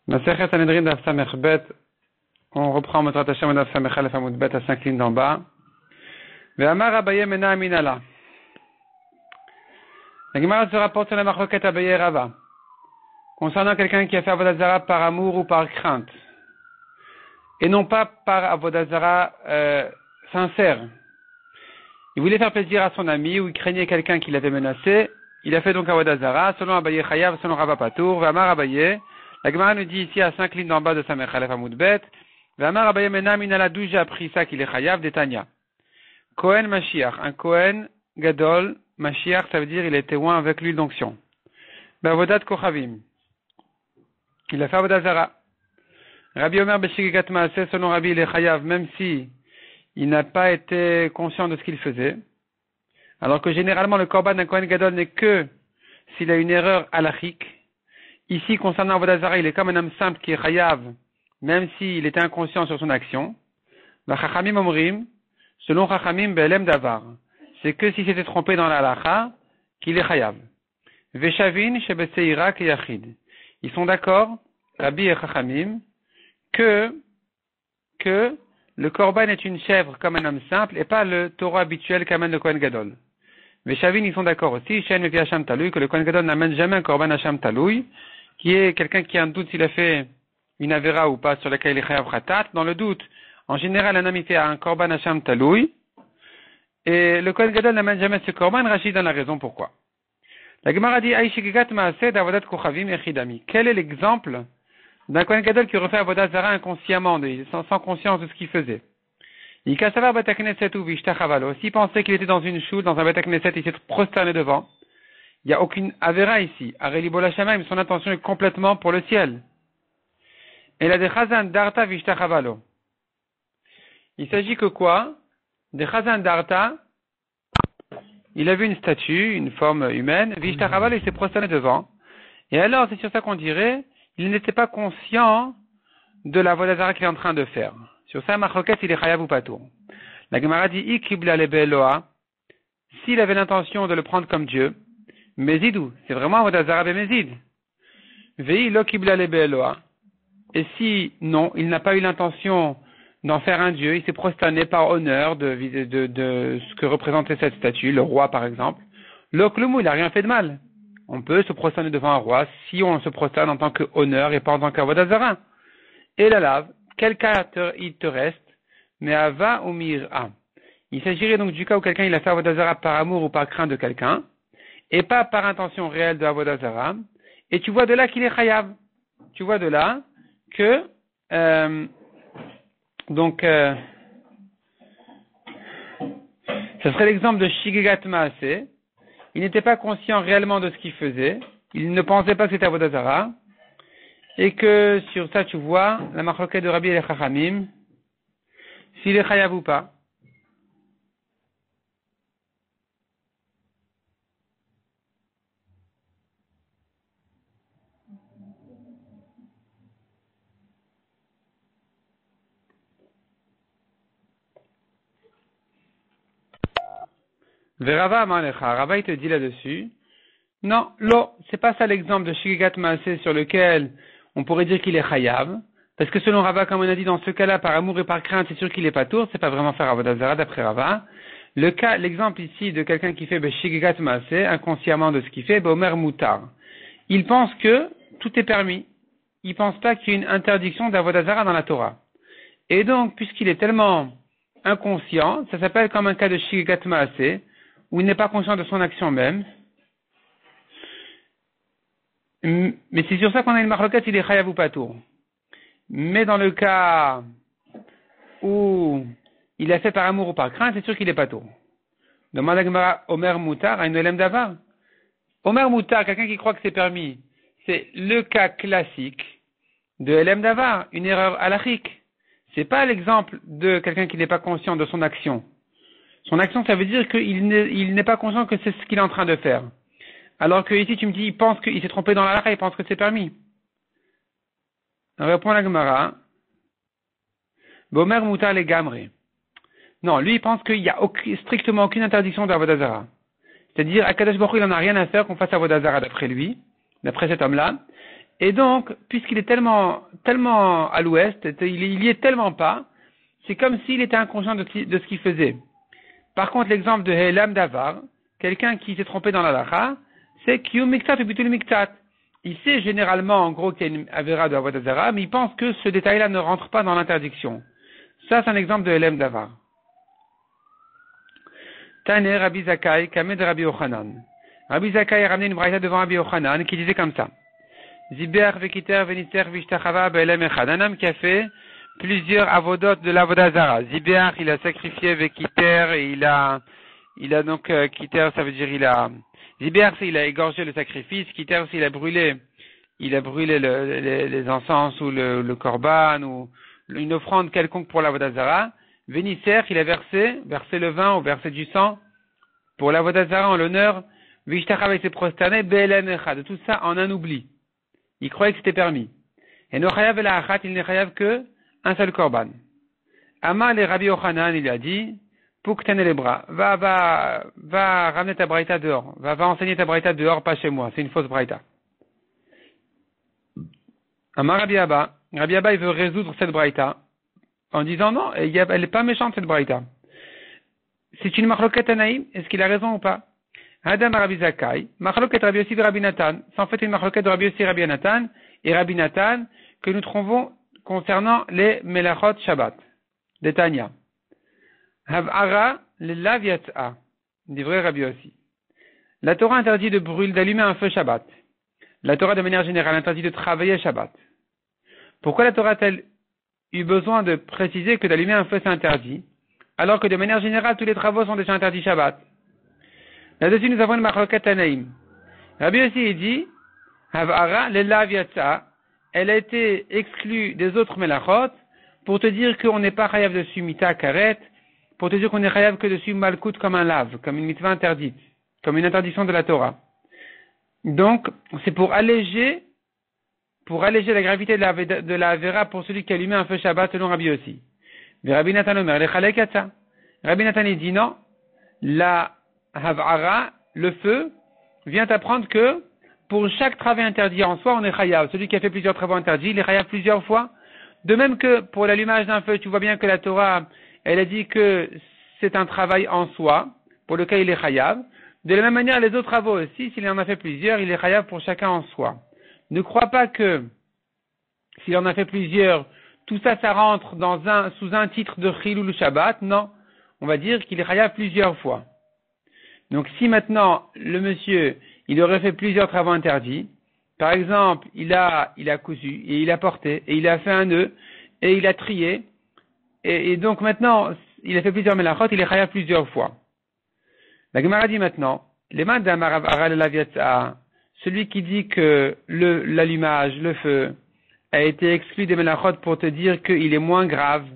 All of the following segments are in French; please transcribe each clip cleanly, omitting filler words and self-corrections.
Masechet Sanhedrin Daf Samech Bet. On reprend Motrat Hashem Daf Samech Aleph Amud Bet à 5 lignes d'en bas. Ve'amar Abaye Mena Aminala. La Gemara se rapporte sur la Machloket Abaye et Rava. Concernant quelqu'un qui a fait Avodah Zara par amour ou par crainte. Et non pas par Avodah Zara sincère. Il voulait faire plaisir à son ami ou il craignait quelqu'un qui l'avait menacé. Il a fait donc Avodah Zara, selon Abaye Chayav, selon Rava Patour. Ve'amar Abaye. La Gemara nous dit ici à 5 lignes d'en bas de Samech Aleph Amud Bet. Ve'amar Abaye Mena Minala, d'où j'ai appris ça qu'il est Chayav d'Etania. Kohen Mashiach, un Kohen Gadol, Mashiach, ça veut dire il est témoin avec l'huile d'onction. Be'avodat Kochavim. Il a fait Avodah Zara. Rabbi Omer Beshigigat Maaseh, selon Rabbi, il est Chayav, même si il n'a pas été conscient de ce qu'il faisait. Alors que généralement le Korban d'un Kohen Gadol n'est que s'il a une erreur halachique. Ici, concernant Avodah Zara, il est comme un homme simple qui est Chayav, même s'il était inconscient sur son action. Chachamim Omrim, selon Chachamim Be'elem Davar, c'est que si c'était trompé dans la halacha, qu'il est Chayav. Veshavin Shebeseira Keyachid. Ils sont d'accord, Rabbi et Chachamim, que le Korban est une chèvre comme un homme simple et pas le taureau habituel qu'amène le Kohen Gadol. Veshavin, ils sont d'accord aussi, Shen Mevi Hasham Taloui, que le Kohen Gadol n'amène jamais un Korban Hasham Taloui, qui est quelqu'un qui a un doute s'il a fait une Avera ou pas sur laquelle il est Chayav Khatat. Dans le doute, en général, un homme il fait un Korban Hasham Taloui, et le Kohen Gadol n'amène jamais ce Korban. Rachid donne la raison pourquoi. La Gemara dit, Aishigigat Maaseh d'Avodat Kochavim Echidami. Quel est l'exemple d'un Kohen Gadol qui refait Avodah Zara inconsciemment, sans conscience de ce qu'il faisait? S'il pensait qu'il était dans une choule, dans un Bet HaKnesset, il s'est prosterné devant. Il n'y a aucune Avera ici. Arelibola Shamaim, son intention est complètement pour le ciel. Et la de Chazan Darta Vishtachavalo. Il s'agit que quoi? De Chazan Darta, il a vu une statue, une forme humaine, Vishtachavalo, il s'est prosterné devant. Et alors, c'est sur ça qu'on dirait, il n'était pas conscient de la Avodah Zara qu'il est en train de faire. Sur ça, Machloket, il est Chayav ou Patour. La Gemara dit, Ikibla lebe Eloa, s'il avait l'intention de le prendre comme Dieu, Mezidou, c'est vraiment Avodah Zara Bemezid. Vei lo Kibla lebe Eloa. Et si, non, il n'a pas eu l'intention d'en faire un Dieu, il s'est prosterné par honneur de ce que représentait cette statue, le roi par exemple. Lo Klumou, il n'a rien fait de mal. On peut se prosterner devant un roi si on se prosterne en tant que honneur et pas en tant qu'Avodah Zara. Et la lave, quel cas il te reste? Mais Ava ou Mir'a. Il s'agirait donc du cas où quelqu'un il a fait Avodah Zara par amour ou par crainte de quelqu'un, et pas par intention réelle de Avodah Zara. Et tu vois de là qu'il est Chayav. Tu vois de là que ce serait l'exemple de Shigigat Maaseh. Il n'était pas conscient réellement de ce qu'il faisait. Il ne pensait pas que c'était Avodah Zara. Et que sur ça, tu vois, la Machloket de Rabbi et Chachamim, s'il est Chayav ou pas. Verava Amalecha, Rava il te dit là-dessus, non, c'est pas ça l'exemple de Shigigat Maaseh sur lequel on pourrait dire qu'il est Chayav, parce que selon Rava, comme on a dit dans ce cas-là, par amour et par crainte, c'est sûr qu'il est pas tour, c'est pas vraiment faire Avodah Zara d'après Rava. L'exemple ici de quelqu'un qui fait Shigigat Maaseh, inconsciemment de ce qu'il fait, Omer Moutar. Il pense que tout est permis. Il pense pas qu'il y ait une interdiction d'Avodah Zara dans la Torah. Et donc, puisqu'il est tellement inconscient, ça s'appelle comme un cas de Shigigat Maaseh, où il n'est pas conscient de son action même. Mais c'est sur ça qu'on a une marloquette, il est Chayav ou Patour. Mais dans le cas où il a fait par amour ou par crainte, c'est sûr qu'il est Patour. Demande à Gemara, Omer Moutar, à une Elem Davar. Omer Moutar, quelqu'un qui croit que c'est permis, c'est le cas classique de Elem Davar, une erreur halachique. C'est pas l'exemple de quelqu'un qui n'est pas conscient de son action. Son action, ça veut dire qu'il n'est pas conscient que c'est ce qu'il est en train de faire. Alors que ici, tu me dis, il pense qu'il s'est trompé dans la halakha, il pense que c'est permis. On répond à la Gemara. Bomer Moutar les Gamre. Non, lui, il pense qu'il n'y a strictement aucune interdiction d'Avodah Zara. C'est-à-dire, Akadosh Baruch Hu, il n'en a rien à faire qu'on fasse Avodah Zara d'après lui, d'après cet homme-là. Et donc, puisqu'il est tellement à l'ouest, il y est tellement pas, c'est comme s'il était inconscient de ce qu'il faisait. Par contre, l'exemple de Helam Davar, quelqu'un qui s'est trompé dans la lacha, c'est Kiyum Miktat ou Bitul Miktat. Il sait généralement, en gros, qu'il y a une Avera de Avodah Zarah, mais il pense que ce détail-là ne rentre pas dans l'interdiction. Ça, c'est un exemple de Helam Davar. Tane Rabbi Zakai, Kamed Rabbi Yochanan. Rabbi Zakai a ramené une braïta devant Rabbi Yochanan qui disait comme ça. Ziber Vekiter Veniter Vishtachava Be'elem Echad. Un homme qui a fait plusieurs avodot de l'Avodah Zarah. Ziber, il a sacrifié Vekiter et il a donc, Kiter, ça veut dire Ziber, c'est il a égorgé le sacrifice. Kiter, c'est il a brûlé les encens ou le korban ou une offrande quelconque pour l'Avodah Zarah. Vénisser, il a versé le vin ou versé du sang pour l'Avodah Zarah en l'honneur. Vishtachava, il s'est prosterné, Be'elem Echad. De tout ça en un oubli. Il croyait que c'était permis. Et no chayav la achat, il n'est chayav que un seul korban. Amar le Rabbi Yochanan, il lui a dit, Pouktane les bras, va ramener ta braïta dehors, va enseigner ta braïta dehors, pas chez moi, c'est une fausse braïta. Amar Rabbi Abba, il veut résoudre cette braïta, en disant non, elle n'est pas méchante cette braïta. C'est une machloket Tanaïm, est-ce qu'il a raison ou pas? Adam Rabbi Zakai, machloket Rabbi Yossi et Rabbi Nathan, c'est en fait une machloket de Rabbi Yossi et Rabbi Nathan, que nous trouvons concernant les Melachot Shabbat, des Tanya. Hav'ara le lav yat'a, dit vrai Rabbi Yossi. La Torah interdit d'allumer un feu Shabbat. La Torah de manière générale interdit de travailler Shabbat. Pourquoi la Torah a-t-elle eu besoin de préciser que d'allumer un feu c'est interdit, alors que de manière générale tous les travaux sont déjà interdits Shabbat? Là-dessus nous avons une machloket Tanaïm. Rabbi Yossi dit, Hav'ara le lav yat'a, elle a été exclue des autres melachot pour te dire qu'on n'est pas chayav dessus mita karet, pour te dire qu'on est chayav que dessus malkout comme un lave, comme une mitzvah interdite, comme une interdiction de la Torah. Donc, c'est pour alléger la gravité de la Avera pour celui qui a allumé un feu Shabbat selon Rabbi Yossi. Mais Rabbi Nathan Omer, le chalek yatsa. Rabbi Nathan dit non, la hav'ara, le feu, vient apprendre que pour chaque travail interdit en soi, on est chayav. Celui qui a fait plusieurs travaux interdits, il est chayav plusieurs fois. De même que pour l'allumage d'un feu, tu vois bien que la Torah, elle a dit que c'est un travail en soi, pour lequel il est chayav. De la même manière, les autres travaux aussi, s'il en a fait plusieurs, il est chayav pour chacun en soi. Ne crois pas que, s'il en a fait plusieurs, tout ça, ça rentre sous un titre de Chilul Shabbat. Non. On va dire qu'il est chayav plusieurs fois. Donc, si maintenant, le monsieur, il aurait fait plusieurs travaux interdits, par exemple, il a cousu, et il a porté, et il a fait un nœud, et il a trié, et donc maintenant, il a fait plusieurs melachot, il est chayav plusieurs fois. La Gemara dit maintenant, les mains d'Amarav Aral Laviatsa, celui qui dit que l'allumage, le feu, a été exclu des melachot pour te dire qu'il est moins grave,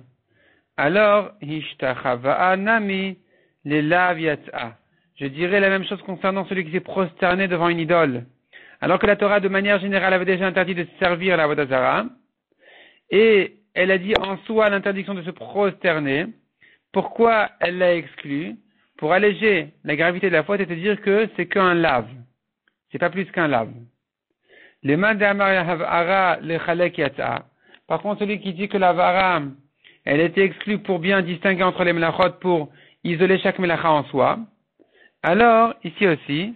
alors, Hishtachava Nami, les Laviatsa. Je dirais la même chose concernant celui qui s'est prosterné devant une idole. Alors que la Torah, de manière générale, avait déjà interdit de servir la Avodah Zarah, et elle a dit en soi l'interdiction de se prosterner, pourquoi elle l'a exclu? Pour alléger la gravité de la faute et te dire que c'est qu'un lave. C'est pas plus qu'un lave. Les mains d'Amara le chalek yatsa. Par contre, celui qui dit que la vara, elle était exclue pour bien distinguer entre les melachot, pour isoler chaque melacha en soi. Alors, ici aussi,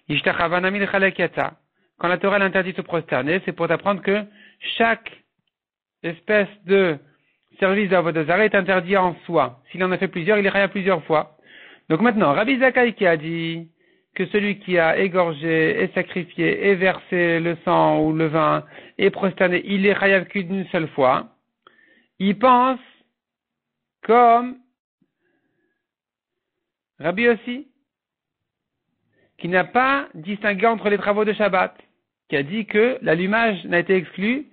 Ishtachavanami le chalek yatsa. Quand la Torah l'interdit de se prosterner, c'est pour t'apprendre que chaque espèce de service d'Avodah Zarah est interdit en soi. S'il en a fait plusieurs, il est chayav plusieurs fois. Donc maintenant, Rabbi Zakai qui a dit que celui qui a égorgé et sacrifié et versé le sang ou le vin et prosterné, il est chayav qu'une seule fois, il pense comme Rabbi Yossi, qui n'a pas distingué entre les travaux de Shabbat, qui a dit que l'allumage n'a été exclu,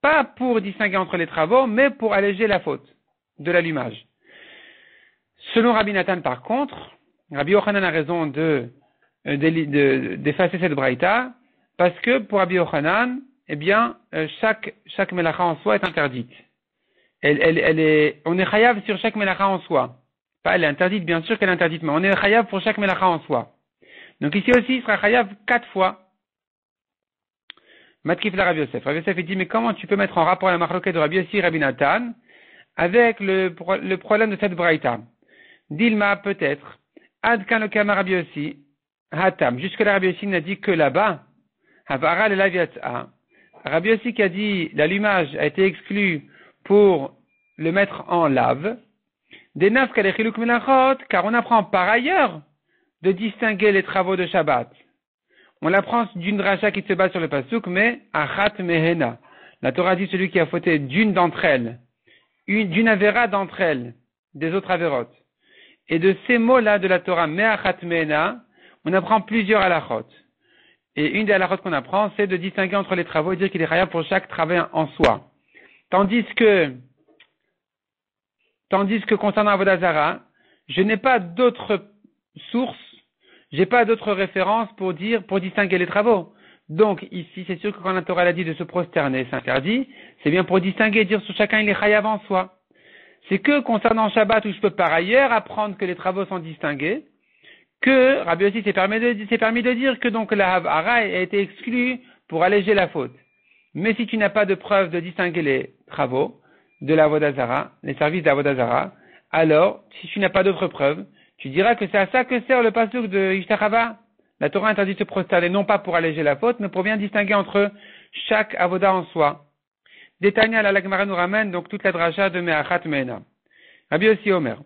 pas pour distinguer entre les travaux, mais pour alléger la faute de l'allumage. Selon Rabbi Nathan, par contre, Rabbi Yochanan a raison d'effacer cette braïta, parce que pour Rabbi Yochanan, eh bien, chaque melacha en soi est interdite. On est chayav sur chaque melacha en soi. Pas elle est interdite, bien sûr qu'elle est interdite, mais on est chayav pour chaque melacha en soi. Donc ici aussi, il sera chayav 4 fois. Matkif la Rabbi Yosef. Rabbi Yosef, il dit, mais comment tu peux mettre en rapport la marloquette de Rabbi Yossi et Rabbi Nathan avec le problème de cette braïta? Dilma, peut-être. Adkan le kama Rabbi Yossi, hatam. Jusque-là, Rabbi Yossi n'a dit que là-bas. Havara le laviat'a. Rabbi Yossi qui a dit, l'allumage a été exclu pour le mettre en lave. Des naf kalechiluk melachot, car on apprend par ailleurs de distinguer les travaux de Shabbat. On l'apprend d'une dracha qui se base sur le pasuk, mais achat mehena. La Torah dit celui qui a fauté d'une d'entre elles, d'une avéra d'entre elles, des autres avérotes. Et de ces mots-là de la Torah, me achat mehena, on apprend plusieurs halachot. Et une des halachot qu'on apprend, c'est de distinguer entre les travaux et dire qu'il est chayav pour chaque travail en soi. Tandis que concernant Avodah Zara, je n'ai pas d'autres sources, j'ai pas d'autres références pour distinguer les travaux. Donc, ici, c'est sûr que quand la Torah a dit de se prosterner, c'est interdit, c'est bien pour distinguer, dire sur chacun il est chayav en soi. C'est que concernant Shabbat où je peux par ailleurs apprendre que les travaux sont distingués, que Rabbi Yossi s'est permis de dire que donc la Havara a été exclue pour alléger la faute. Mais si tu n'as pas de preuve de distinguer les travaux de la Avodah Zara, les services de la Avodah Zara, alors, si tu n'as pas d'autres preuves, tu diras que c'est à ça que sert le pasuk de Ishtachava. La Torah interdit de se prosterner, non pas pour alléger la faute, mais pour bien distinguer entre chaque avoda en soi. Détaillé à la Gemara nous ramène donc toute la dracha de Me'achat Me'ena. Rabbi Yossi Omer.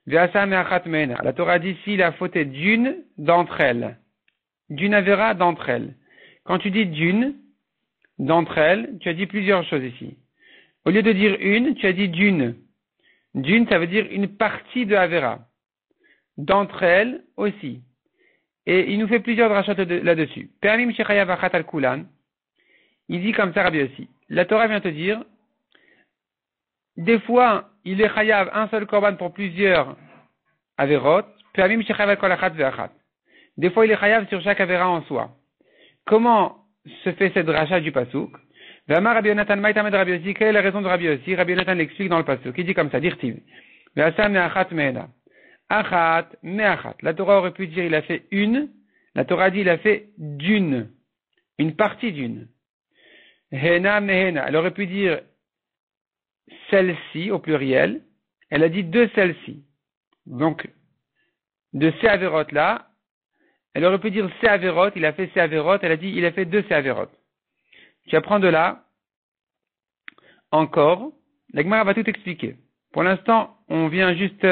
Ve'asa Me'achat Me'ena. La Torah dit ici la faute est d'une d'entre elles. D'une avéra d'entre elles. Quand tu dis d'une d'entre elles, tu as dit plusieurs choses ici. Au lieu de dire une, tu as dit d'une. D'une, ça veut dire une partie de avéra. D'entre elles aussi. Et il nous fait plusieurs drachot là-dessus. Permim shechayav achat al kulan. Il dit comme ça Rabbi Yossi. La Torah vient te dire, des fois, il est chayav un seul korban pour plusieurs averot. Permim shechayav kol achat ve'achat. Des fois, il est chayav sur chaque avera en soi. Comment se fait cette dracha du pasuk? Ve'amar Rabbi Yonatan ma'itamed Rabbi Yossi. Quelle est la raison de Rabbi Yossi? Rabbi Yonatan l'explique dans le pasuk. Il dit comme ça, dirtiv. Ve'asa me'achat me'ena. Achat, me'achat. La Torah aurait pu dire il a fait une. La Torah dit il a fait d'une. Une partie d'une. Hena, mehena. Elle aurait pu dire celle-ci au pluriel. Elle a dit de celle-ci. Donc, de ces avérotes là, elle aurait pu dire ces avérotes, il a fait ces avérotes. Elle a dit il a fait de ces avérotes. Tu apprends de là, encore, la Gemara va tout expliquer. Pour l'instant, on vient juste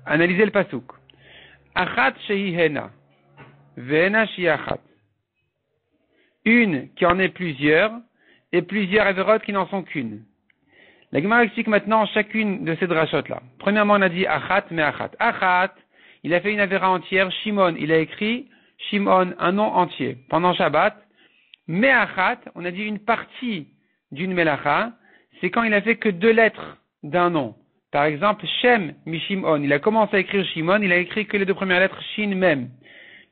analyser le pasuk. Achat shehi hena, ve'ena shehi achat. Une qui en est plusieurs, et plusieurs avérotes qui n'en sont qu'une. La Gemara explique maintenant chacune de ces drachotes-là. Premièrement, on a dit achat mais achat. Achat, il a fait une avéra entière. Shimon, il a écrit Shimon, un nom entier, pendant Shabbat. Mais achat, on a dit une partie d'une melacha, c'est quand il a fait que 2 lettres d'un nom. Par exemple, Shem Mishimon, il a commencé à écrire Shimon, il a écrit que les 2 premières lettres Shin Mem.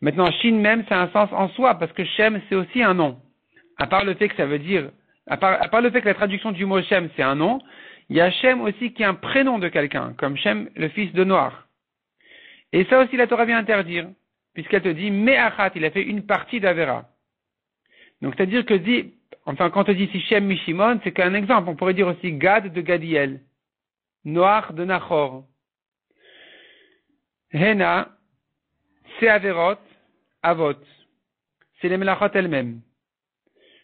Maintenant, Shin Mem, c'est un sens en soi, parce que Shem, c'est aussi un nom. À part le fait que ça veut dire, à part le fait que la traduction du mot Shem, c'est un nom, il y a Shem aussi qui est un prénom de quelqu'un, comme Shem, le fils de Noach. Et ça aussi, la Torah vient interdire, puisqu'elle te dit, Me'achat, il a fait une partie d'Avera. Donc, c'est-à-dire que quand on te dit si Shem Mishimon, c'est qu'un exemple. On pourrait dire aussi Gad de Gadiel, Noach de Nachor. Hena, c'est Averot, Avot. C'est les Melachot elles-mêmes.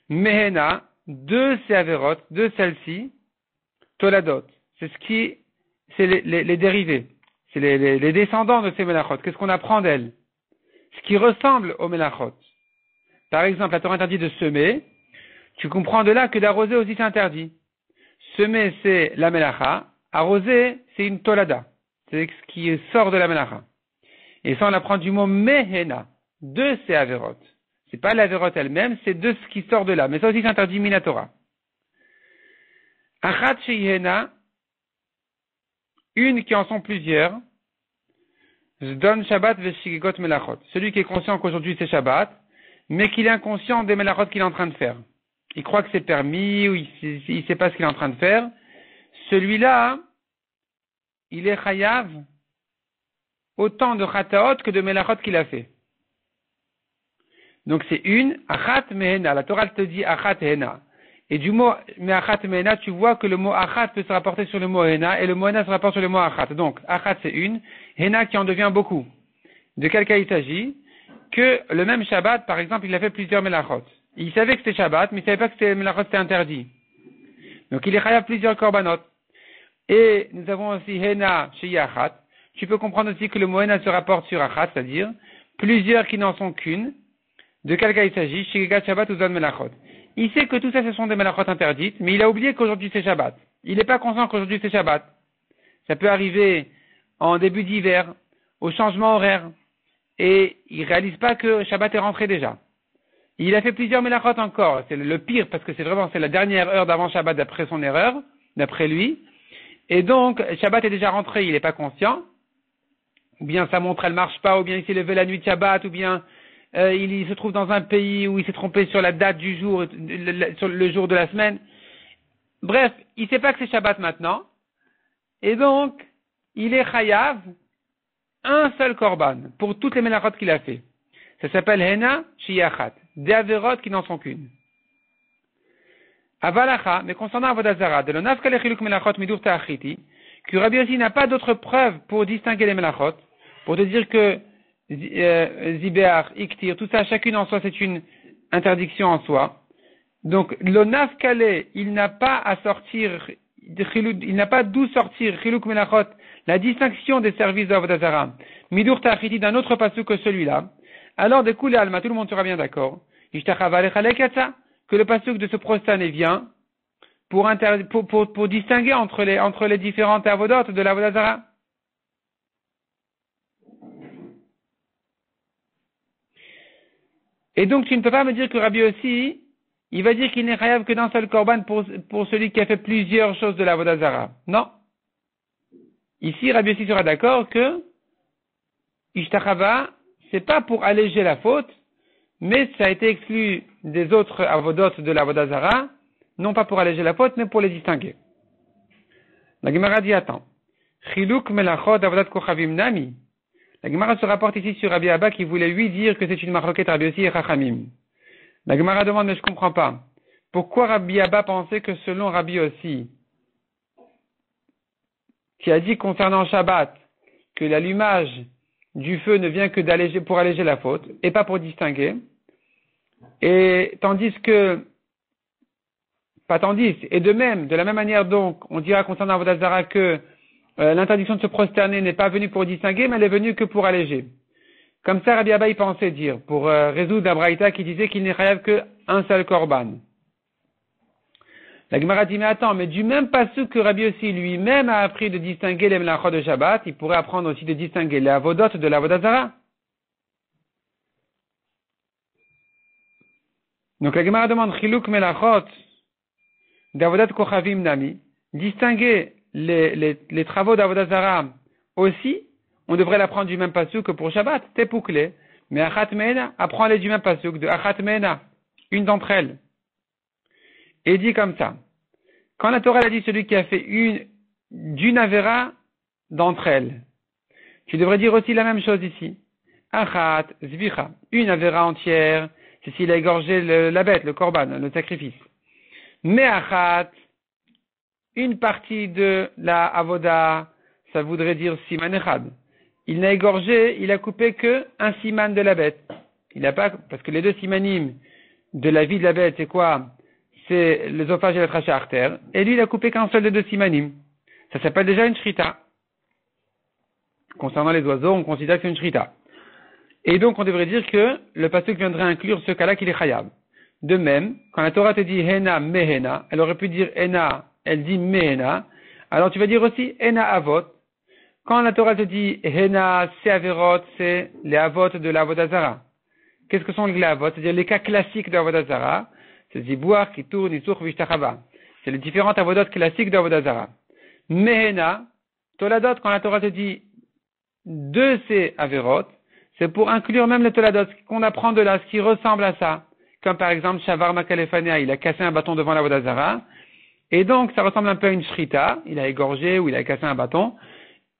Mehena, de ces Averot, de celles-ci, Toladot. C'est les dérivés. C'est les descendants de ces Melachot. Qu'est-ce qu'on apprend d'elles? Ce qui ressemble aux Melachot. Par exemple, la Torah interdit de semer. Tu comprends de là que d'arroser aussi c'est interdit. Semer, c'est la melacha. Arroser, c'est une tolada. C'est ce qui sort de la melacha. Et ça, on apprend du mot mehena, de ces avérotes. C'est pas l'avérote elle-même, c'est de ce qui sort de là. Mais ça aussi c'est interdit minatora. Achat sheihena, une qui en sont plusieurs. Zdon Shabbat veshigot melachot. Celui qui est conscient qu'aujourd'hui c'est Shabbat, mais qu'il est inconscient des melachot qu'il est en train de faire. Il croit que c'est permis, ou il sait pas ce qu'il est en train de faire. Celui-là, il est chayav autant de chataot que de melachot qu'il a fait. Donc c'est une, achat mehena. La Torah te dit achat hena. Et du mot me'achat mehena, tu vois que le mot achat peut se rapporter sur le mot hena et le mot hena se rapporte sur le mot achat. Donc achat c'est une, hena qui en devient beaucoup. De quel cas il s'agit? Que le même Shabbat, par exemple, il a fait plusieurs melachot. Il savait que c'était Shabbat, mais il savait pas que c'était melachot, c'était interdit. Donc il est chayav plusieurs korbanot. Et nous avons aussi hena chez achat. Tu peux comprendre aussi que le mot hena se rapporte sur achat, c'est-à-dire plusieurs qui n'en sont qu'une. De quel cas il s'agit? Shigegat Shabbat ou Zon Melachot. Il sait que tout ça, ce sont des melachot interdites, mais il a oublié qu'aujourd'hui c'est Shabbat. Il n'est pas conscient qu'aujourd'hui c'est Shabbat. Ça peut arriver en début d'hiver, au changement horaire, et il réalise pas que Shabbat est rentré déjà. Il a fait plusieurs melachot encore. C'est le pire, parce que c'est la dernière heure d'avant Shabbat d'après son erreur, d'après lui. Et donc, Shabbat est déjà rentré, il n'est pas conscient. Ou bien sa montre elle marche pas, ou bien il s'est levé la nuit de Shabbat, ou bien il se trouve dans un pays où il s'est trompé sur la date du jour, sur le jour de la semaine. Bref, il sait pas que c'est Shabbat maintenant. Et donc, il est chayav un seul korban pour toutes les melachot qu'il a fait. Ça s'appelle hena shiyachat, des averot qui n'en sont qu'une. Avalacha, mais concernant Avodazara, de l'onaf kalechiluk melachot midur ta'achiti, que Rabbi aussi n'a pas d'autre preuve pour distinguer les melachot, pour te dire que Zibéar, Iktir, tout ça, chacune en soi, c'est une interdiction en soi. Donc, l'onaf kalé, il n'a pas à sortir, il n'a pas d'où sortir, chiluk melachot, la distinction des services d'Avodazara, midur ta'achiti d'un autre passou que celui-là. Alors, de Koulé Alma, tout le monde sera bien d'accord, que le pasuk de se prosterner vient pour distinguer entre les différentes avodotes de l'Avodazara. Et donc, tu ne peux pas me dire que Rabbi aussi, il va dire qu'il n'est chayav que d'un seul korban pour celui qui a fait plusieurs choses de l'Avodazara. Non. Ici, Rabbi aussi sera d'accord que Ishtachava, c'est pas pour alléger la faute, mais ça a été exclu des autres avodotes de l'Avodazara, non pas pour alléger la faute, mais pour les distinguer. La Gemara dit, attends. Chiluk melachot avodat kochavim nami. La Gemara se rapporte ici sur Rabbi Abba qui voulait lui dire que c'est une marloquette Rabbi aussi et Chachamim. La Gemara demande, mais je comprends pas. Pourquoi Rabbi Abba pensait que selon Rabbi aussi, qui a dit concernant Shabbat, que l'allumage du feu ne vient que pour alléger la faute, et pas pour distinguer, et de même, de la même manière donc, on dira concernant Avodazara que l'interdiction de se prosterner n'est pas venue pour distinguer, mais elle est venue que pour alléger. Comme ça, Rabbi Abba y pensait dire, pour résoudre la braïta qui disait qu'il n'est chayav qu'un seul korban. La Gemara dit, mais attends, mais du même passuk que Rabbi aussi lui-même a appris de distinguer les melachot de Shabbat, il pourrait apprendre aussi de distinguer les avodot de l'Avodazara. Donc la Gemara demande, chiluk melachot d'avodat kochavim nami, distinguer les travaux d'Avodazara aussi, on devrait l'apprendre du même pasuk que pour Shabbat, tepukle, mais achat mehena, apprends-les du même pasuk de achat mehena, une d'entre elles. Et dit comme ça. Quand la Torah a dit celui qui a fait d'une avera d'entre elles, tu devrais dire aussi la même chose ici. Achat zvicha, une avera entière, c'est s'il a égorgé la bête, le korban, le sacrifice. Mais achat, une partie de la avoda, ça voudrait dire siman echad. Il n'a égorgé, il a coupé que un siman de la bête. Il n'a pas, parce que les deux simanim de la vie de la bête, c'est quoi? C'est l'œsophage et la trachée artère. Et lui, il a coupé qu'un seul des deux simanim. Ça s'appelle déjà une shrita. Concernant les oiseaux, on considère que c'est une shrita. Et donc, on devrait dire que le pasuk viendrait inclure ce cas-là qu'il est chayav. De même, quand la Torah te dit hena mehena, elle aurait pu dire hena, elle dit mehena. Alors tu vas dire aussi hena avot. Quand la Torah te dit hena c'est averot, c'est les avot de l'Avodazara. Qu'est-ce que sont les avot? C'est-à-dire les cas classiques de l'Avodazara. C'est ziboar, kitour, nisuch, vishtachava. C'est les différentes avodot classiques de l'Avodazara. Mehena, toladot, quand la Torah te dit de ces averot, c'est pour inclure même les toladot, qu'on apprend de là, ce qui ressemble à ça. Comme par exemple, Shavar Makalefania, il a cassé un bâton devant l'Avodazara. Et donc, ça ressemble un peu à une shrita. Il a égorgé ou il a cassé un bâton.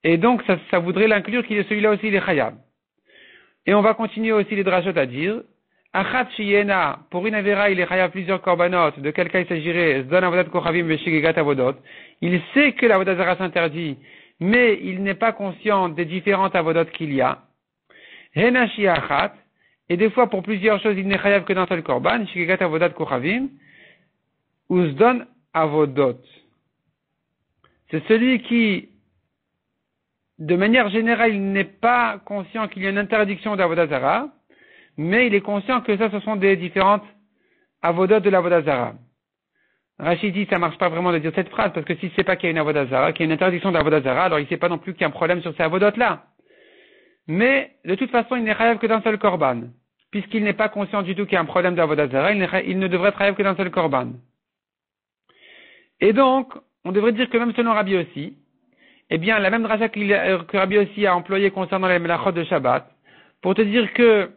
Et donc, ça voudrait l'inclure qu'il est celui-là aussi, il est chayav. Et on va continuer aussi les drachot à dire, Achat shiyena, pour une avera, il est chayav plusieurs korbanot, de quel cas il s'agirait, Zdon avodat kochavim veshigigat avodot. Il sait que la avodazara s'interdit, mais il n'est pas conscient des différentes avodot qu'il y a. Hena shiachat, et des fois pour plusieurs choses, il n'est chayav que d'un seul korban, shigigat avodat kochavim, ou Zdon avodot. C'est celui qui, de manière générale, il n'est pas conscient qu'il y a une interdiction d'avodazara, mais il est conscient que ça, ce sont des différentes avodot de l'avodazara. Rachid dit, ça marche pas vraiment de dire cette phrase, parce que s'il ne sait pas qu'il y a une avodazara, qu'il y a une interdiction d'avodazara, alors il ne sait pas non plus qu'il y a un problème sur ces avodot-là. Mais, de toute façon, il n'est chayav que d'un seul korban. Puisqu'il n'est pas conscient du tout qu'il y a un problème d'avodazara, il ne devrait être chayav que d'un seul korban. Et donc, on devrait dire que même selon Rabbi aussi, eh bien, la même dracha que Rabbi aussi a employé concernant les melachot de Shabbat, pour te dire que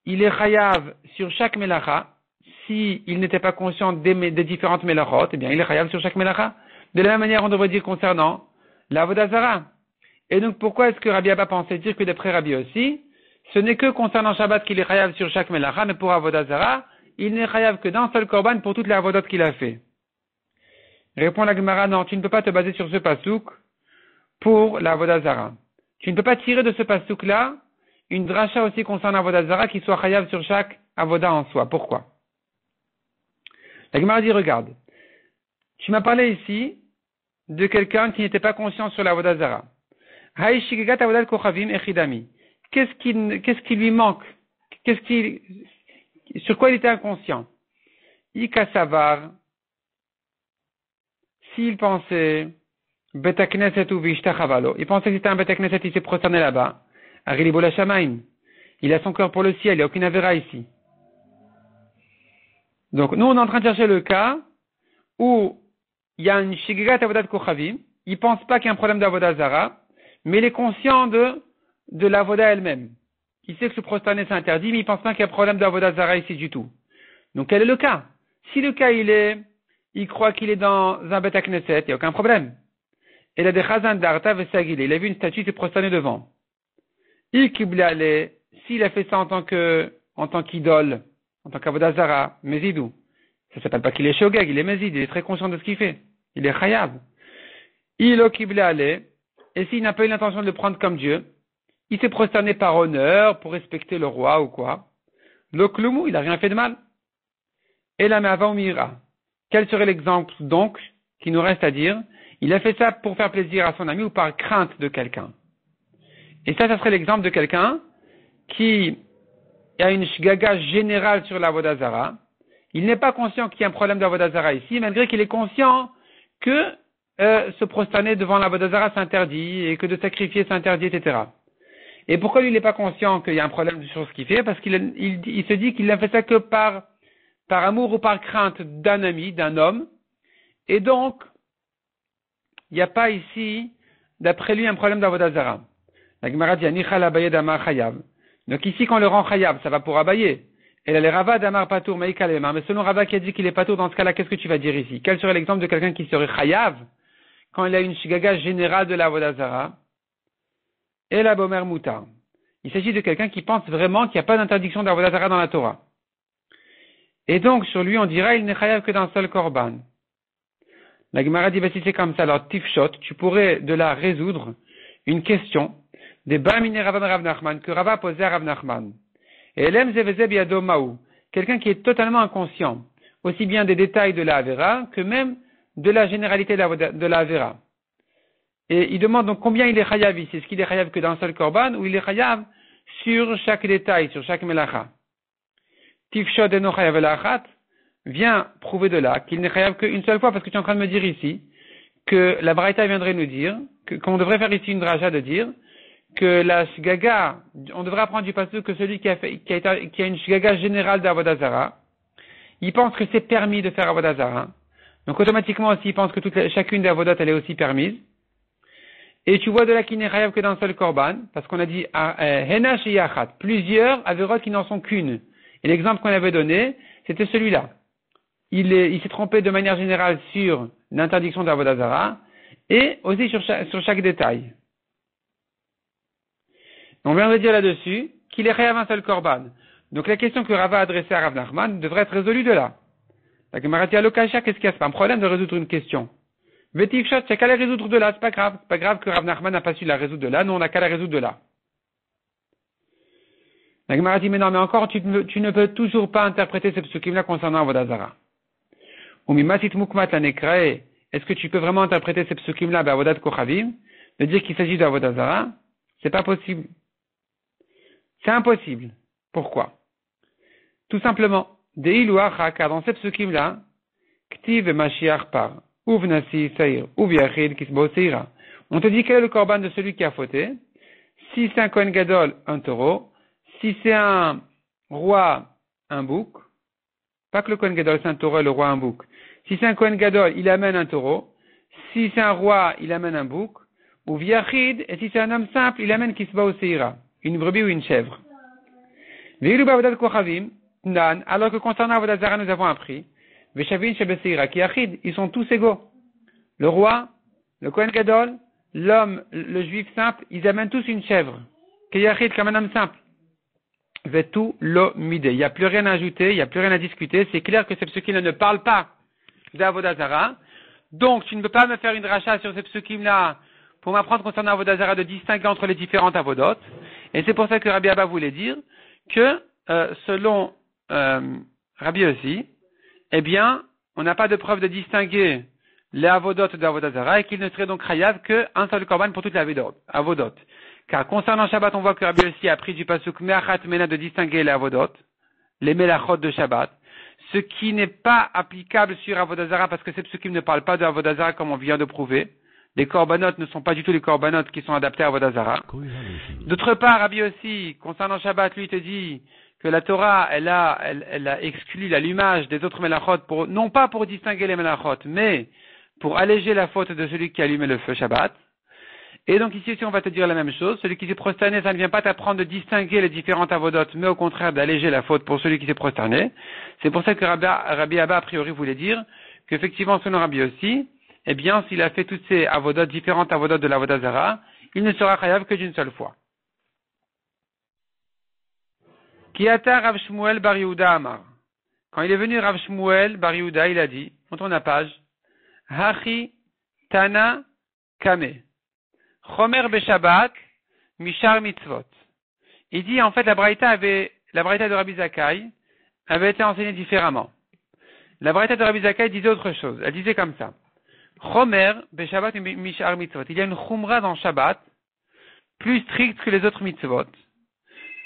il est chayav sur chaque melacha, si il n'était pas conscient des différentes melachot, eh bien, il est chayav sur chaque melacha. De la même manière, on devrait dire concernant l'avodazara. Et donc, pourquoi est-ce que Rabbi Abba pensait dire que d'après Rabbi aussi, ce n'est que concernant Shabbat qu'il est chayav sur chaque melacha, mais pour avodazara, il n'est chayav que d'un seul korban pour toutes les avodot qu'il a fait. Répond la Gemara, non, tu ne peux pas te baser sur ce pasouk pour la avodazara. Tu ne peux pas tirer de ce pasouk-là une dracha aussi concernant avodazara qui soit chayav sur chaque avoda en soi. Pourquoi? La Gemara dit, regarde, tu m'as parlé ici de quelqu'un qui n'était pas conscient sur l'avodazara. Haïshigegat avodat kochavim echidami. Qu'est-ce qui lui manque? Sur quoi il était inconscient? Ikasavar. S'il pensait, Betakneset ou Vishtachavalo, il pensait que c'était un Betakneset, il s'est prosterné là-bas. Arilibola Shamaim. Il a son cœur pour le ciel, il n'y a aucune avéra ici. Donc, nous, on est en train de chercher le cas où il y a une Shigigat Avodat Kochavim, il pense pas qu'il y a un problème d'Avodazara, mais il est conscient de l'Avoda elle-même. Il sait que se prosterner c'est interdit, mais il pense pas qu'il y a un problème d'Avodazara ici du tout. Donc, quel est le cas? Si le cas il croit qu'il est dans un Beth Knesset, il n'y a aucun problème. Il a des Chazan d'Arta Vesagile, il a vu une statue se prosterner devant. S'il a fait ça en tant qu'idole, en tant qu'avodazara, Mézidou, ça s'appelle pas qu'il est Shogeg, il est Mézid, il est très conscient de ce qu'il fait. Il est Chayav. Et s'il n'a pas eu l'intention de le prendre comme Dieu, il s'est prosterné par honneur, pour respecter le roi ou quoi. Le Kloumou, il n'a rien fait de mal. Et la Me'ava Mira. Quel serait l'exemple donc qui nous reste à dire? Il a fait ça pour faire plaisir à son ami ou par crainte de quelqu'un. Et ça serait l'exemple de quelqu'un qui a une shgaga générale sur l'avodazara. Il n'est pas conscient qu'il y a un problème d'avodazara ici, malgré qu'il est conscient que se prosterner devant l'avodazara s'interdit et que de sacrifier s'interdit, etc. Et pourquoi lui il n'est pas conscient qu'il y a un problème sur ce qu'il fait? Parce qu'il se dit qu'il n'a fait ça que par amour ou par crainte d'un ami, d'un homme. Et donc, il n'y a pas ici, d'après lui, un problème d'avodazara. La Gemara dit, Anichal abaye damar chayav. Donc ici, quand on le rend chayav, ça va pour abaye. Et là, les Rava damar patour meikal emar. Mais selon Rava qui a dit qu'il est patour, dans ce cas-là, qu'est-ce que tu vas dire ici? Quel serait l'exemple de quelqu'un qui serait chayav quand il a une shigaga générale de l'avodazara? Et la bomer muta. Il s'agit de quelqu'un qui pense vraiment qu'il n'y a pas d'interdiction d'avodazara dans la Torah. Et donc, sur lui, on dira, il n'est chayav que d'un seul korban. La Gemara dit, si c'est comme ça, alors tifshot, tu pourrais de là résoudre une question des Bamine Rav Nachman, que Rava posait à Rav Nachman. Et Elem Zevezeb Yado Maou, quelqu'un qui est totalement inconscient, aussi bien des détails de la Avera, que même de la généralité de la Avera. Et il demande donc combien il est chayav ici. Est-ce qu'il est chayav que d'un seul korban, ou il est chayav sur chaque détail, sur chaque melacha? Tifshot eno chayav elachat vient prouver de là qu'il n'est chayav qu'une seule fois, parce que tu es en train de me dire ici que la Braïta viendrait nous dire, qu'on devrait faire ici une draja de dire que la shgaga, on devrait apprendre du passage que celui qui a une shgaga générale d'Avodazara, il pense que c'est permis de faire Avodazara. Donc automatiquement aussi, il pense que chacune des Avodot, elle est aussi permise. Et tu vois de là qu'il n'est chayav que d'un seul korban, parce qu'on a dit Henash et Yachat, plusieurs Averot qui n'en sont qu'une. Et l'exemple qu'on avait donné, c'était celui-là. Il s'est trompé de manière générale sur l'interdiction d'Avodazara, et aussi sur chaque détail. On vient de dire là-dessus qu'il est chayav un seul korban. Donc la question que Rava a adressée à Rav Nachman devrait être résolue de là. La Gemara dit à l'Okasha, qu'est-ce qu'il y a? C'est pas un problème de résoudre une question. Vetifshot, c'est qu'à la résoudre de là, c'est pas grave. C'est pas grave que Rav Nachman n'a pas su la résoudre de là, nous on n'a qu'à la résoudre de là. La Gemara dit, mais non, mais encore, tu ne peux toujours pas interpréter ce psukim-là concernant Avodah Zarah. Ou mimasit mukmat la nekrae, est-ce que tu peux vraiment interpréter ce psukim-là, Avodat Kochavim, de dire qu'il s'agit d'Avodah Zarah? C'est pas possible. C'est impossible. Pourquoi? Tout simplement, car dans cette psukim-là, Ktiv et Mashiach par, Uv Nasi Seir, Uv Yachid Kisbo Seira. On te dit quel est le korban de celui qui a fauté. Si c'est un Kohen Gadol, un taureau. Si c'est un roi, un bouc. Pas que le Kohen Gadol, c'est un taureau et le roi, un bouc. Si c'est un Kohen Gadol, il amène un taureau. Si c'est un roi, il amène un bouc. Uv Yachid, et si c'est un homme simple, il amène Kisbo Seira. Une brebis ou une chèvre. Veilu Bavodat Kochavim. Alors que concernant Avodah Zarah, nous avons appris, Veshavin Shebeseira, qui Yachid, ils sont tous égaux. Le roi, le Kohen Gadol, l'homme, le juif simple, ils amènent tous une chèvre. Qui Yachid comme un homme simple. Vetu lo mide. Il n'y a plus rien à ajouter, il n'y a plus rien à discuter. C'est clair que ce psukim ne parle pas d'Avodah Zarah. Donc, tu ne peux pas me faire une rachat sur ce psukim-là pour m'apprendre concernant Avodah Zarah de distinguer entre les différentes avodot. Et c'est pour ça que Rabbi Abba voulait dire que, selon Rabbi aussi, eh bien, on n'a pas de preuve de distinguer les avodot de Avodah Zarah et qu'il ne serait donc chayav qu'un seul korban pour toutes les avodot. Car concernant Shabbat, on voit que Rabbi aussi a pris du pasuk me'achat mena de distinguer les avodot, les melachot de Shabbat, ce qui n'est pas applicable sur Avodah Zarah parce que ces psukim ne parlent pas de Avodah Zarah comme on vient de prouver. Les korbanot ne sont pas du tout les korbanot qui sont adaptés à Avodah Zarah. D'autre part, Rabbi aussi, concernant Shabbat, lui te dit que la Torah, elle a exclu l'allumage des autres melachot non pas pour distinguer les melachot, mais pour alléger la faute de celui qui allumait le feu Shabbat. Et donc ici on va te dire la même chose. Celui qui s'est prosterné, ça ne vient pas t'apprendre de distinguer les différentes avodot, mais au contraire d'alléger la faute pour celui qui s'est prosterné. C'est pour ça que Rabbi Abba, a priori, voulait dire qu'effectivement, selon Rabbi aussi, eh bien, s'il a fait toutes ces avodot, différentes avodot de l'Avodah Zarah, il ne sera chayav que d'une seule fois. Kiata Rav Shmuel Bar Yehuda Amar. Quand il est venu Rav Shmuel Bar Yehuda, il a dit, on tourne la page, Hachi Tana Kame. Chomer Beshabbat Mishar Mitzvot. Il dit, en fait, la braïta de Rabbi Zakkai avait été enseignée différemment. La braïta de Rabbi Zakkai disait autre chose. Elle disait comme ça. Chomer Beshabbat Mishar Mitzvot. Il y a une chumra dans Shabbat plus stricte que les autres mitzvot.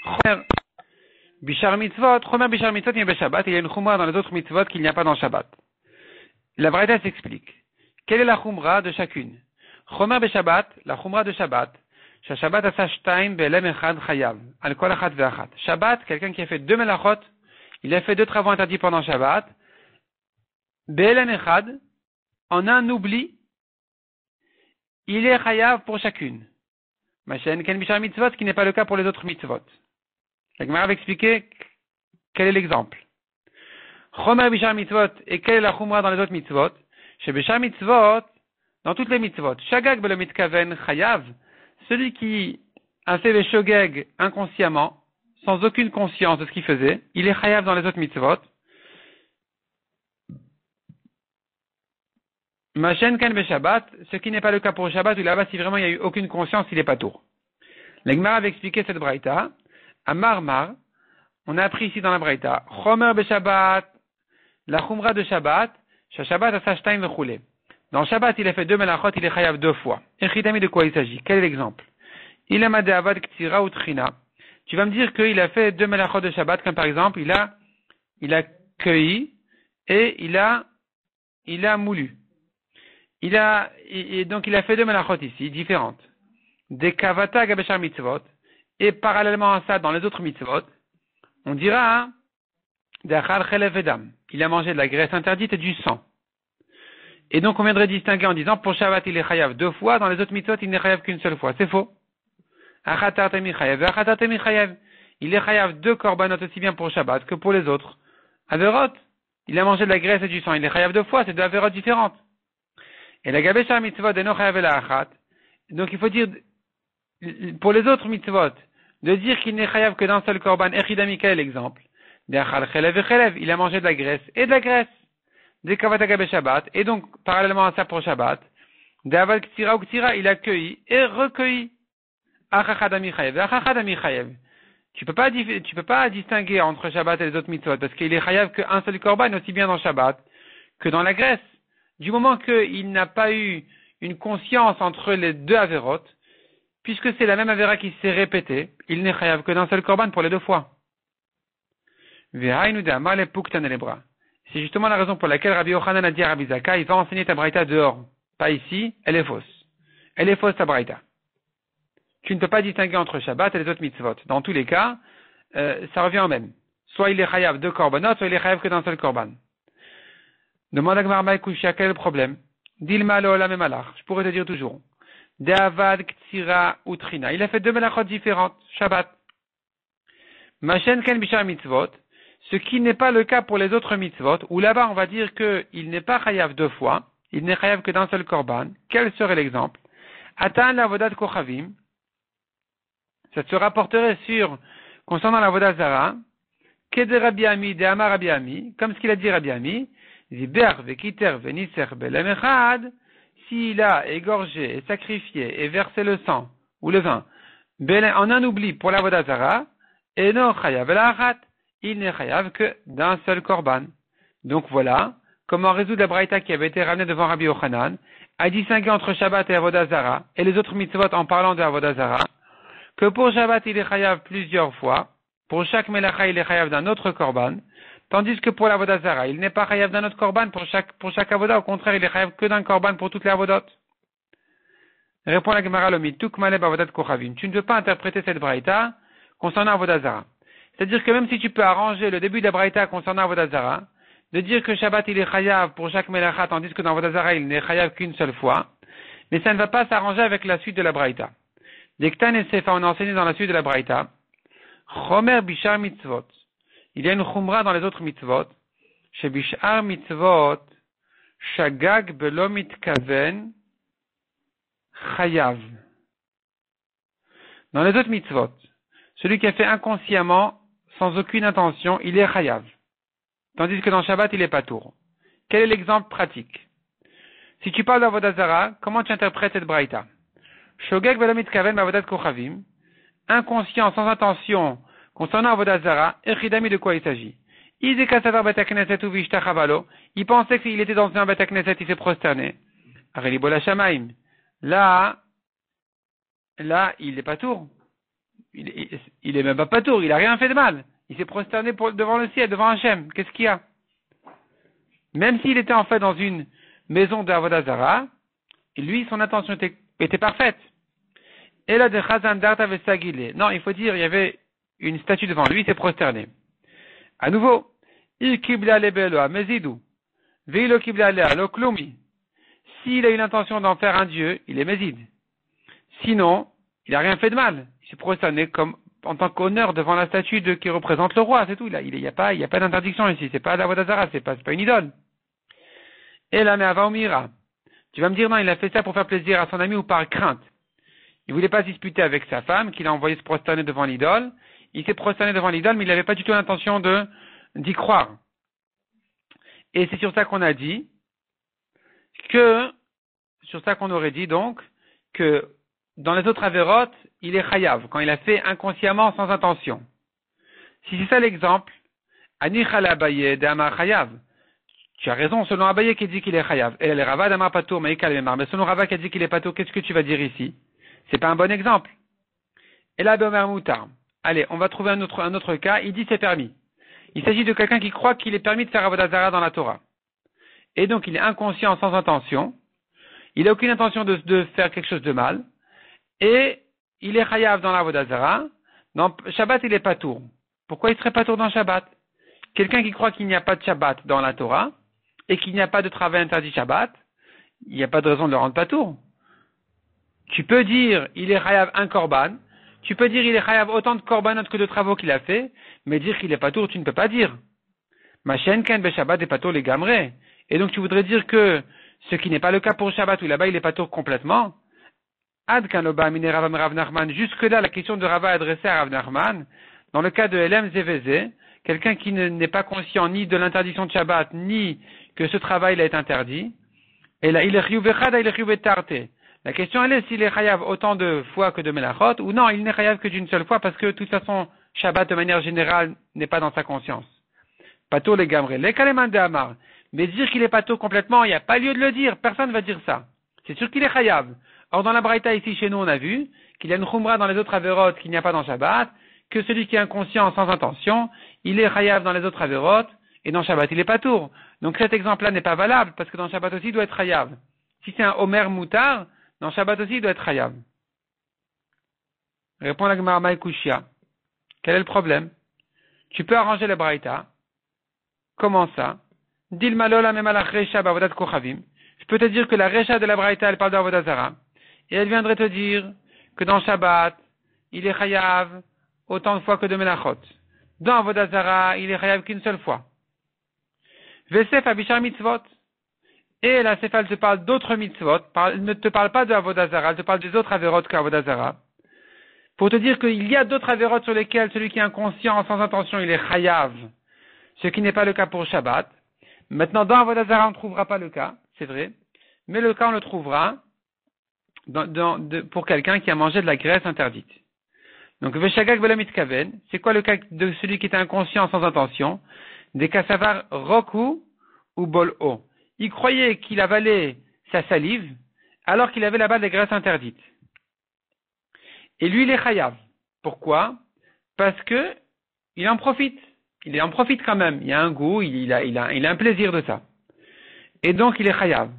Chomer Bishar Mitzvot, il y a Beshabbat, il y a une chumra dans les autres mitzvot qu'il n'y a pas dans Shabbat. La braïta s'explique. Quelle est la chumra de chacune? Chomer Beshabbat, la chumra de Shabbat. Shabbat asa shtaim be'elem echad chayav. Al kol achat ve'achat. Shabbat, quelqu'un qui a fait deux melachot, il a fait deux travaux interdits pendant Shabbat. Be'elem echad, en un oubli, il est chayav pour chacune. Machen ken bishar mitzvot, ce qui n'est pas le cas pour les autres mitzvot. La Gemara va expliquer quel est l'exemple. Chomer bishar mitzvot, et quelle est la chumra dans les autres mitzvot? Chez bishar mitzvot, dans toutes les mitzvot, shagag belo mitkaven chayav, celui qui a fait shogeg inconsciemment, sans aucune conscience de ce qu'il faisait, il est chayav dans les autres mitzvot. Machen kan be Shabbat, ce qui n'est pas le cas pour Shabbat, où là-bas, si vraiment il n'y a eu aucune conscience, il est pas tour. La Gemara avait expliqué cette braïta. À Marmar, on a appris ici dans la braïta, Chomer be Shabbat, la chumra de Shabbat, Shabbat asa shtaim vechule. Dans Shabbat, il a fait deux melachot, il est chayav deux fois. Echitami, de quoi il s'agit? Quel est l'exemple? Il a madé avad ktira ou trina. Tu vas me dire qu'il a fait deux melachot de Shabbat, comme par exemple, il a cueilli et il a moulu. Donc il a fait deux melachot ici, différentes. Des kavata gabeshar mitzvot, et parallèlement à ça, dans les autres mitzvot, on dira, d'achal chelev edam. Il a mangé de la graisse interdite et du sang. Et donc on viendrait distinguer en disant, pour Shabbat il est chayav deux fois, dans les autres mitzvot il n'est chayav qu'une seule fois. C'est faux. Achatatemi chayav, achatatemi chayav. Il est chayav deux korbanot aussi bien pour Shabbat que pour les autres. Averot, il a mangé de la graisse et du sang, il est chayav deux fois, c'est deux averot différentes. Et la gabesha mitzvot eno chayav la achat. Donc il faut dire, pour les autres mitzvot, de dire qu'il n'est chayav que d'un seul korban, echidami, quel est l'exemple? Il a mangé de la graisse et de la graisse. Des kavatagabe Shabbat, et donc, parallèlement à ça pour Shabbat, d'avad ktira ou ktira, il a cueilli et recueilli. Achachadami chayev, achachadami chayev. Tu peux pas distinguer entre Shabbat et les autres mitzvot, parce qu'il est chayav qu'un seul korban, aussi bien dans Shabbat que dans la graisse. Du moment qu'il n'a pas eu une conscience entre les deux avérotes, puisque c'est la même avéra qui s'est répétée, il n'est chayav que d'un seul korban pour les deux fois. Vehainu de amal et puktan les bras. C'est justement la raison pour laquelle Rabbi Yochanan a dit à Rabbi Zaka, il va enseigner ta braïta dehors. Pas ici, elle est fausse. Elle est fausse ta braïta. Tu ne peux pas distinguer entre Shabbat et les autres mitzvot. Dans tous les cas, ça revient au même. Soit il est chayav de korbanot, soit il est chayav que d'un seul korban. Demande à Gmar Maïkouchia, quel est le problème? Dilma lo olam malach. Je pourrais te dire toujours. De'avad ktsira utrina. Il a fait deux melachot différentes. Shabbat. Machen ken bishar mitzvot. Ce qui n'est pas le cas pour les autres mitzvot, où là-bas on va dire qu'il n'est pas chayav deux fois, il n'est chayav que d'un seul korban. Quel serait l'exemple? Atan la vodat kochavim. Ça se rapporterait concernant la vodat zara, kede Rabbi Ami, de Amar Rabbi Ami, comme ce qu'il a dit Rabbi Ami, ziber vekiter veniser belem echad, s'il a égorgé et sacrifié et versé le sang, ou le vin, en un oubli pour la vodat zara, et non chayav la achat, il n'est chayav que d'un seul korban. Donc voilà comment résoudre la braïta qui avait été ramenée devant Rabbi Yochanan, à distinguer entre Shabbat et Avodah Zara, et les autres mitzvot en parlant de Avodah Zara, que pour Shabbat il est chayav plusieurs fois, pour chaque melacha il est chayav d'un autre korban, tandis que pour l'Avodah Zara, il n'est pas chayav d'un autre korban pour chaque Avodah, au contraire il est chayav que d'un korban pour toutes les Avodot. Répond la Gemara Lomi, Tuk maleb Avodat Kochavim. Tu ne peux pas interpréter cette braïta concernant Avodah Zara. C'est-à-dire que même si tu peux arranger le début de la braïta concernant Avodah Zara, de dire que Shabbat il est chayav pour chaque melacha, tandis que dans Avodah Zara il n'est chayav qu'une seule fois, mais ça ne va pas s'arranger avec la suite de la braïta. Dektan et Sefa, on a enseigné dans la suite de la braïta, Chomer bishar mitzvot. Il y a une chumra dans les autres mitzvot, chez bishar mitzvot, shagag belo mitkaven, chayav. Dans les autres mitzvot, celui qui a fait inconsciemment, sans aucune intention, il est chayav. Tandis que dans Shabbat, il est patour. Quel est l'exemple pratique? Si tu parles d'Avodah Zara, comment tu interprètes cette braïta? Shogeg velamit kaven b'avodat kochavim, inconscient, sans intention, concernant Avodah Zara, echidami de quoi il s'agit? Il pensait qu'il était dans un Bet HaKnesset, il s'est prosterné. Arelibola shamaim. Là, il est patour. Il est même pas patour, il a rien fait de mal. Il s'est prosterné devant le ciel, devant Hachem. Qu'est-ce qu'il y a? Même s'il était en fait dans une maison de Avodah Zara, lui, son attention était parfaite. Et là, de Chazan Dart avait sagilé. Non, il faut dire, il y avait une statue devant lui, il s'est prosterné. À nouveau, il kibla lebelo a mezidou. Veilo kibla le alo klumi. S'il a une intention d'en faire un dieu, il est mezid. Sinon, il n'a rien fait de mal. Il s'est prosterné comme en tant qu'honneur devant la statue qui représente le roi, c'est tout. Il n'y a pas d'interdiction ici. C'est pas l'Avodah Zara, c'est pas une idole. Et là, mais avant Mira. Tu vas me dire, non, il a fait ça pour faire plaisir à son ami ou par crainte. Il voulait pas se disputer avec sa femme, qu'il a envoyé se prosterner devant l'idole. Il s'est prosterné devant l'idole, mais il n'avait pas du tout l'intention d'y croire. Et c'est sur ça qu'on a dit sur ça qu'on aurait dit donc, que dans les autres avérotes, il est chayav, quand il a fait inconsciemment, sans intention. Si c'est ça l'exemple, Anichal Abaye de Amar chayav. Tu as raison, selon Abaye qui dit qu'il est chayav. Et le Rava d'Amar Patour, mais selon Rava qui dit qu'il est patour, qu'est-ce que tu vas dire ici? C'est pas un bon exemple. Et là, Beomer Moutar. Allez, on va trouver un autre cas, il dit c'est permis. Il s'agit de quelqu'un qui croit qu'il est permis de faire Avodah Zara dans la Torah. Et donc il est inconscient, sans intention. Il n'a aucune intention de faire quelque chose de mal. Et il est chayav dans la Avodah Zara. Dans Shabbat, il est patour. Pourquoi il serait patour dans Shabbat? Quelqu'un qui croit qu'il n'y a pas de Shabbat dans la Torah et qu'il n'y a pas de travail interdit Shabbat, il n'y a pas de raison de le rendre patour. Tu peux dire il est chayav un korban. Tu peux dire il est chayav autant de korbanot que de travaux qu'il a fait, mais dire qu'il est patour, tu ne peux pas dire. Machen ken be Shabbat est patour les gamrés. Et donc tu voudrais dire que ce qui n'est pas le cas pour Shabbat où là-bas il est patour complètement. Ad Kanoba Amine Rava Rav Nachman. Jusque-là, la question de Rava adressée à Rav Nachman, dans le cas de Elem Zévézé, quelqu'un qui n'est pas conscient ni de l'interdiction de Shabbat, ni que ce travail est interdit, et là, il est Riuvechada, il est Riuvetarte. La question, elle est s'il est chayav autant de fois que de melachot, ou non, il n'est chayav que d'une seule fois, parce que de toute façon, Shabbat, de manière générale, n'est pas dans sa conscience. Pato les gamre, les kaleman de Amar. Mais dire qu'il est pato complètement, il n'y a pas lieu de le dire, personne ne va dire ça. C'est sûr qu'il est chayav. Or, dans la Braïta, ici, chez nous, on a vu qu'il y a une chumra dans les autres avérotes qu'il n'y a pas dans Shabbat, que celui qui est inconscient sans intention, il est chayav dans les autres avérotes, et dans Shabbat, il est patour. Donc cet exemple-là n'est pas valable, parce que dans Shabbat aussi, il doit être chayav. Si c'est un Omer Moutar, dans Shabbat aussi, il doit être chayav. Répond la Gemara Maïkouchia. Quel est le problème? Tu peux arranger la Braïta. Comment ça? Dil malola memalach recha bavodat kochavim. Je peux te dire que la recha de la Braïta, elle parle d'avodat zara. Et elle viendrait te dire que dans Shabbat, il est chayav autant de fois que de melachot. Dans avodat zara, il est chayav qu'une seule fois. Vesef abishar mitzvot. Et la Sefa, elle te parle d'autres mitzvot. Elle ne te parle pas de avodah zara, elle te parle des autres avérotes qu'avodah zara. Pour te dire qu'il y a d'autres avérotes sur lesquelles celui qui est inconscient, sans intention, il est chayav. Ce qui n'est pas le cas pour Shabbat. Maintenant, dans avodah zara, on ne trouvera pas le cas, c'est vrai. Mais le cas, on le trouvera pour quelqu'un qui a mangé de la graisse interdite. Donc, Veshagag velamitkaven, c'est quoi le cas de celui qui est inconscient, sans intention? Des kassavar roku ou bol-o. Il croyait qu'il avalait sa salive, alors qu'il avait là-bas des graisses interdites. Et lui, il est chayav. Pourquoi? Parce que il en profite. Il en profite quand même. Il y a un goût, il a un plaisir de ça. Et donc, il est chayav.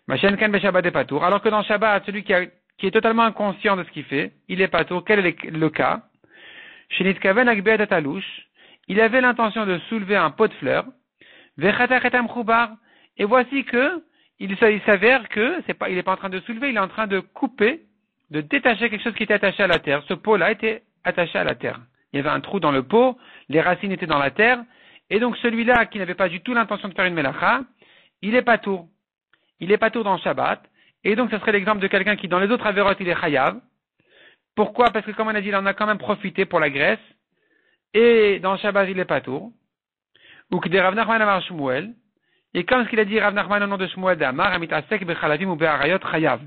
Machen kan beshabbat est patour. Alors que dans Shabbat, celui qui est totalement inconscient de ce qu'il fait, il est patour. Quel est le cas? Shenit kaven akbeat atalouche. Il avait l'intention de soulever un pot de fleurs. Vechatach etam choubar. Et voici que, il s'avère que, il n'est pas en train de soulever, il est en train de couper, de détacher quelque chose qui était attaché à la terre. Ce pot-là était attaché à la terre. Il y avait un trou dans le pot, les racines étaient dans la terre, et donc celui-là qui n'avait pas du tout l'intention de faire une melacha, il est patour. Il est patour dans le Shabbat, et donc ce serait l'exemple de quelqu'un qui dans les autres avérotes il est chayav. Pourquoi? Parce que comme on a dit, il en a quand même profité pour la graisse, et dans le Shabbat il est patour. Ou que des Rav Nachman Amar Shmuel. Et comme ce qu'il a dit Rav Nachman au nom de Shmuel d'Amar, mitasek bechalavim ou be'arayot chayav.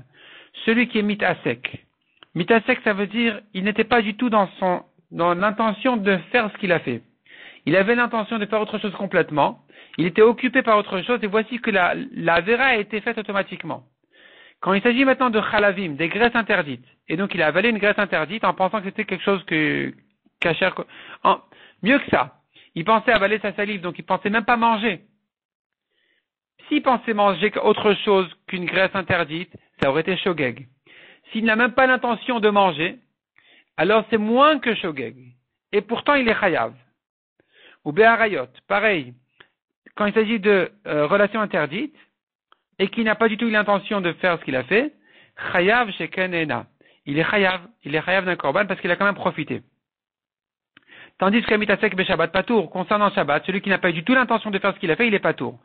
Celui qui est mitasek. Mitasek, ça veut dire, il n'était pas du tout dans l'intention de faire ce qu'il a fait. Il avait l'intention de faire autre chose complètement. Il était occupé par autre chose et voici que la vera a été faite automatiquement. Quand il s'agit maintenant de chalavim, des graisses interdites, et donc il a avalé une graisse interdite en pensant que c'était quelque chose cachère, mieux que ça. Il pensait avaler sa salive, donc il pensait même pas manger. S'il pensait manger autre chose qu'une graisse interdite, ça aurait été shogeg. S'il n'a même pas l'intention de manger, alors c'est moins que shogeg. Et pourtant, il est chayav. Ou be'arayot, pareil. Quand il s'agit de relations interdites, et qu'il n'a pas du tout eu l'intention de faire ce qu'il a fait, chayav sheken ena. Il est chayav d'un korban parce qu'il a quand même profité. Tandis que mitasek be'shabbat patour, concernant Shabbat, celui qui n'a pas eu du tout l'intention de faire ce qu'il a fait, il est patour.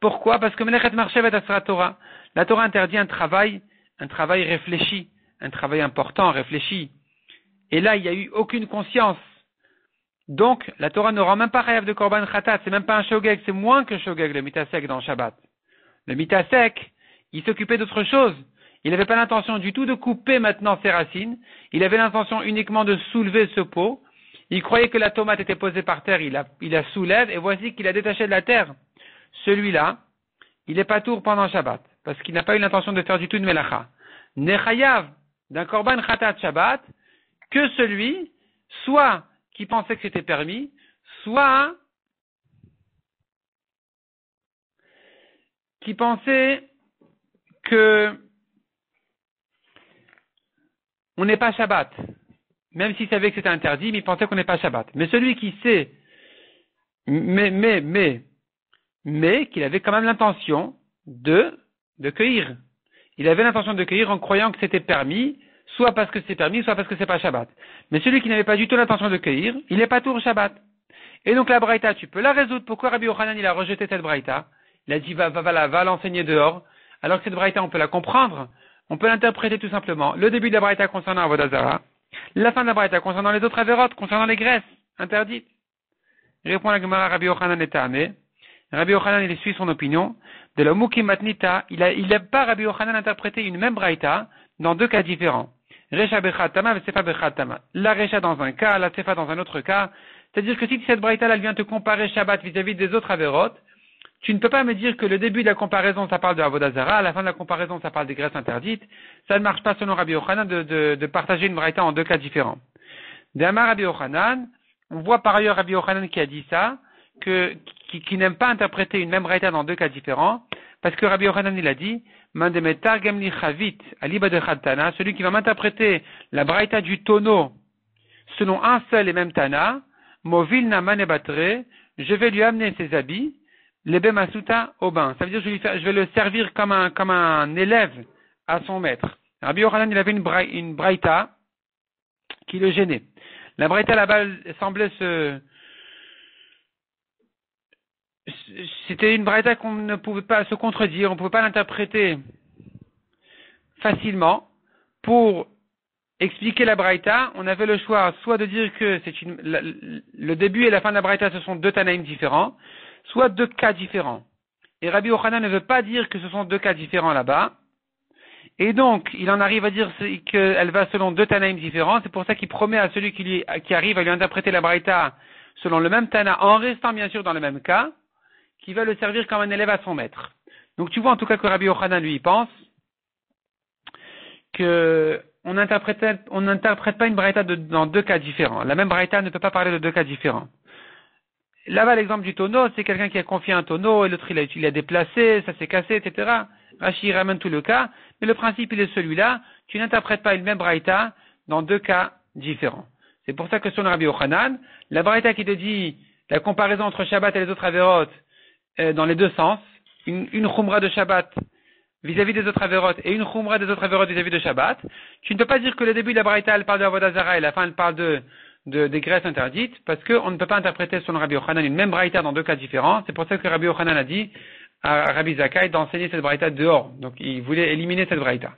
Pourquoi? Parce que Melechet Marchevet Asra Torah. La Torah interdit un travail réfléchi, un travail important, réfléchi. Et là, il n'y a eu aucune conscience. Donc, la Torah ne rend même pas chayav de korban khatat, c'est même pas un shogeg, c'est moins que shogeg le mitasek dans le Shabbat. Le mitasek, il s'occupait d'autre chose. Il n'avait pas l'intention du tout de couper maintenant ses racines. Il avait l'intention uniquement de soulever ce pot. Il croyait que la tomate était posée par terre, il la soulève et voici qu'il a détaché de la terre. Celui-là, il est patour pendant Shabbat, parce qu'il n'a pas eu l'intention de faire du tout de melacha. Nechayav d'un korban khatat Shabbat, que celui, soit qui pensait que c'était permis, soit qui pensait que on n'est pas Shabbat. Même s'il savait que c'était interdit, mais il pensait qu'on n'est pas Shabbat. Mais celui qui sait, mais qu'il avait quand même l'intention de cueillir. Il avait l'intention de cueillir en croyant que c'était permis, soit parce que c'est permis, soit parce que c'est pas Shabbat. Mais celui qui n'avait pas du tout l'intention de cueillir, il n'est pas tour Shabbat. Et donc la braïta, tu peux la résoudre. Pourquoi Rabbi Yochanan, il a rejeté cette braïta? Il a dit, va l'enseigner dehors. Alors que cette braïta, on peut la comprendre On peut l'interpréter tout simplement. Le début de la braïta concernant Avodah Zara, la fin de la braïta concernant les autres avérotes, concernant les graisses interdites. Répond la Gemara Rabbi Yochanan et Ta'ameh. Rabbi Yochanan, il suit son opinion. De la Mukim Matnita, il n'a pas Rabbi Yochanan interprété une même braïta dans deux cas différents. Recha Bechat Tama, Sefa Bechat Tama. La Recha dans un cas, la Sefa dans un autre cas. C'est-à-dire que si cette braïta, elle vient te comparer Shabbat vis-à-vis des autres avérotes, tu ne peux pas me dire que le début de la comparaison, ça parle de Avodah Zara, à la fin de la comparaison, ça parle des graisses interdites. Ça ne marche pas selon Rabbi Yochanan de partager une braïta en deux cas différents. D'Amar Rabbi Yochanan, on voit par ailleurs Rabbi Yochanan qui a dit ça, qui n'aime pas interpréter une même braïta dans deux cas différents, parce que Rabbi Yochanan il a dit, Mandemetar Gemli Chavit, Aliba de Tana, celui qui va m'interpréter la braïta du tonneau selon un seul et même Tana, Movil Naman et Batre, je vais lui amener ses habits, Lebe Masuta au bain. Ça veut dire je vais le servir comme un élève à son maître. Rabbi Yochanan il avait une braïta qui le gênait. La braïta là-bas semblait c'était une braïta qu'on ne pouvait pas se contredire, on ne pouvait pas l'interpréter facilement. Pour expliquer la braïta, on avait le choix soit de dire que le début et la fin de la braïta ce sont deux Tanaïm différents, soit deux cas différents. Et Rabbi Yochanan ne veut pas dire que ce sont deux cas différents là-bas. Et donc, il en arrive à dire qu'elle va selon deux Tanaïm différents. C'est pour ça qu'il promet à celui qui arrive à lui interpréter la braïta selon le même Tana, en restant bien sûr dans le même cas, qui va le servir comme un élève à son maître. Donc tu vois en tout cas que Rabbi Yochanan lui pense que on n'interprète pas une braïta dans deux cas différents. La même braïta ne peut pas parler de deux cas différents. Là-bas, l'exemple du tonneau, c'est quelqu'un qui a confié un tonneau et l'autre il l'a déplacé, ça s'est cassé, etc. Rashi ramène tout le cas, mais le principe il est celui-là, tu n'interprètes pas une même braïta dans deux cas différents. C'est pour ça que selon Rabbi Yochanan, la braïta qui te dit la comparaison entre Shabbat et les autres avérotes dans les deux sens, une khumra de Shabbat vis-à-vis des autres avérotes et une khumra des autres avérotes vis-à-vis de Shabbat, tu ne peux pas dire que le début de la braïta elle parle de Avodah Zara et la fin elle parle des graisses interdites, parce qu'on ne peut pas interpréter selon Rabbi Yochanan une même braïta dans deux cas différents. C'est pour ça que Rabbi Yochanan a dit à Rabbi Zakkai d'enseigner cette braïta dehors. Donc il voulait éliminer cette braïta.